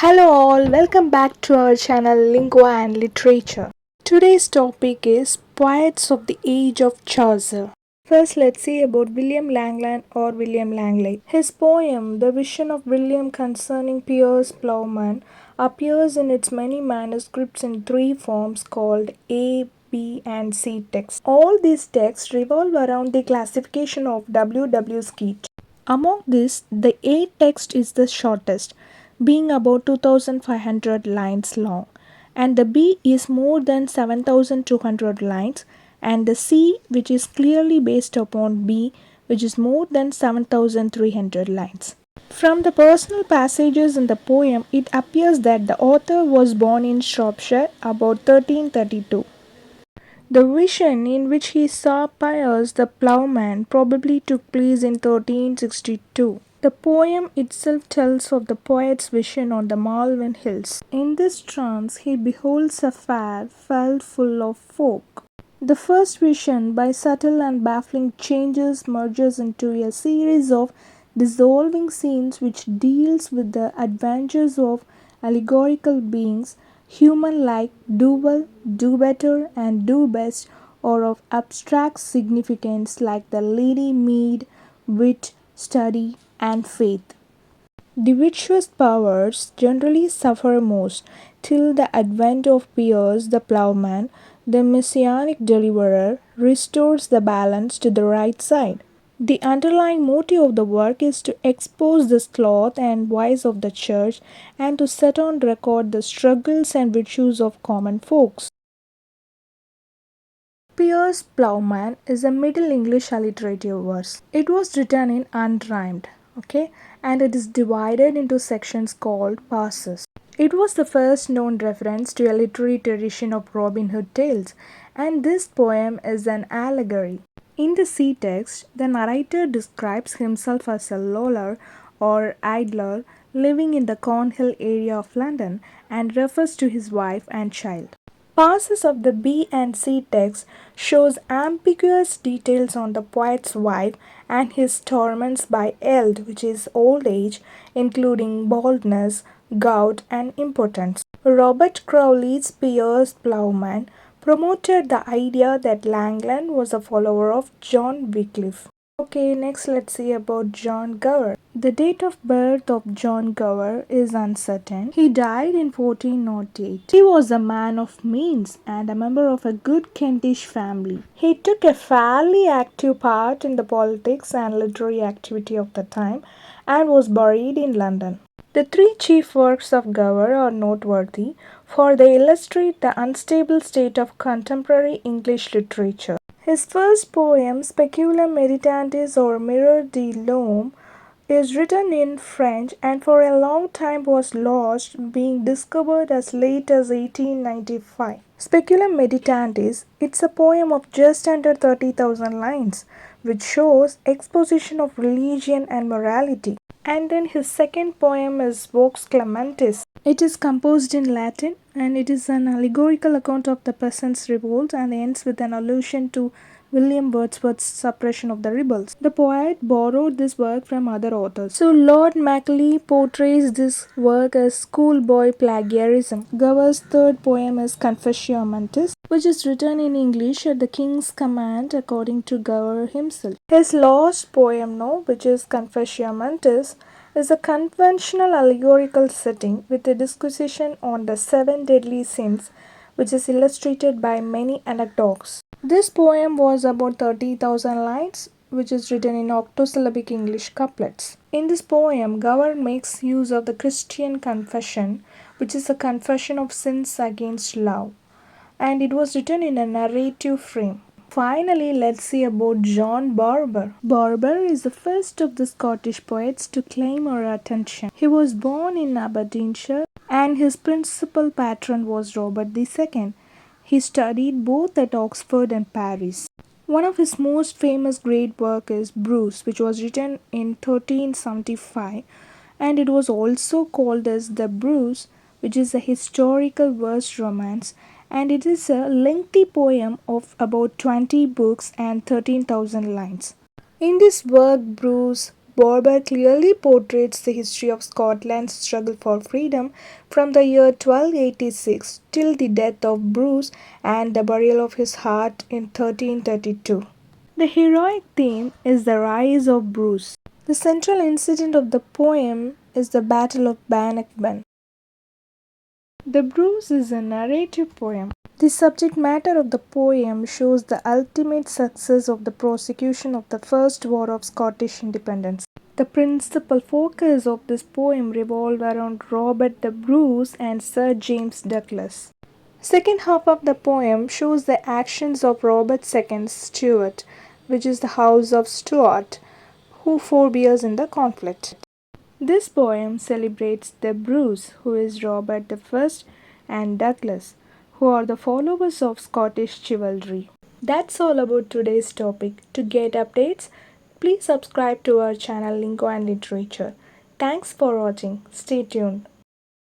Hello all, welcome back to our channel Lingua and Literature. Today's topic is Poets of the Age of Chaucer. First, let's see about William Langland or William Langley. His poem, The Vision of William concerning Piers Plowman, appears in its many manuscripts in three forms called A, B, and C texts. All these texts revolve around the classification of W. Skeat. Among these, the A text is the shortest, being about 2500 lines long, and the B is more than 7200 lines, and the C, which is clearly based upon B, which is more than 7300 lines. From the personal passages in the poem, it appears that the author was born in Shropshire about 1332. The vision in which he saw Piers the ploughman probably took place in 1362. The poem itself tells of the poet's vision on the Malvern Hills. In this trance, he beholds a fair felt full of folk. The first vision, by subtle and baffling changes, merges into a series of dissolving scenes which deals with the adventures of allegorical beings, human like, do well, do better, and do best, or of abstract significance like the lady mead, wit, study, and faith. The virtuous powers generally suffer most till the advent of Piers the ploughman, the messianic deliverer, restores the balance to the right side. The underlying motive of the work is to expose the sloth and vice of the church and to set on record the struggles and virtues of common folks. Piers Plowman is a Middle English alliterative verse. It was written in unrhymed, okay, and it is divided into sections called passes. It was the first known reference to a literary tradition of Robin Hood tales, and this poem is an allegory. In the sea text, the narrator describes himself as a loller or idler living in the Cornhill area of London and refers to his wife and child. Passes of the B and C text shows ambiguous details on the poet's wife and his torments by eld, which is old age, including baldness, gout, and impotence. Robert Crowley's Piers Plowman promoted the idea that Langland was a follower of John Wycliffe. Okay, next let's see about John Gower. The date of birth of John Gower is uncertain. He died in 1408. He was a man of means and a member of a good Kentish family. He took a fairly active part in the politics and literary activity of the time and was buried in London. The three chief works of Gower are noteworthy, for they illustrate the unstable state of contemporary English literature. His first poem, Speculum Meditantis or Mirror de l'Homme, is written in French and for a long time was lost, being discovered as late as 1895. Speculum Meditantis, it's a poem of just under 30,000 lines, which shows exposition of religion and morality. And then his second poem is Vox Clementis. It is composed in Latin and it is an allegorical account of the peasants' revolt and ends with an allusion to William Wordsworth's suppression of the rebels. The poet borrowed this work from other authors. So Lord Macaulay portrays this work as schoolboy plagiarism. Gower's third poem is Confessio Mentis, which is written in English at the king's command according to Gower himself. His last poem, which is Confessio Mentis, is a conventional allegorical setting with a disquisition on the seven deadly sins, which is illustrated by many anecdotes. This poem was about 30,000 lines, which is written in octosyllabic English couplets. In this poem, Gower makes use of the Christian confession, which is a confession of sins against love, and it was written in a narrative frame. Finally, let's see about John Barbour. Barbour is the first of the Scottish poets to claim our attention. He was born in Aberdeenshire and his principal patron was Robert II. He studied both at Oxford and Paris. One of his most famous great work is Bruce, which was written in 1375 and it was also called as the Bruce, which is a historical verse romance, and it is a lengthy poem of about 20 books and 13,000 lines. In this work, Bruce Barber clearly portrays the history of Scotland's struggle for freedom from the year 1286 till the death of Bruce and the burial of his heart in 1332. The heroic theme is the rise of Bruce. The central incident of the poem is the Battle of Bannockburn. The Bruce is a narrative poem. The subject matter of the poem shows the ultimate success of the prosecution of the First War of Scottish Independence. The principal focus of this poem revolved around Robert the Bruce and Sir James Douglas. Second half of the poem shows the actions of Robert II Stuart, which is the House of Stuart, who forbears in the conflict. This poem celebrates the Bruce, who is Robert I, and Douglas, who are the followers of Scottish chivalry. That's all about today's topic. To get updates, please subscribe to our channel Lingo and Literature. Thanks for watching. Stay tuned.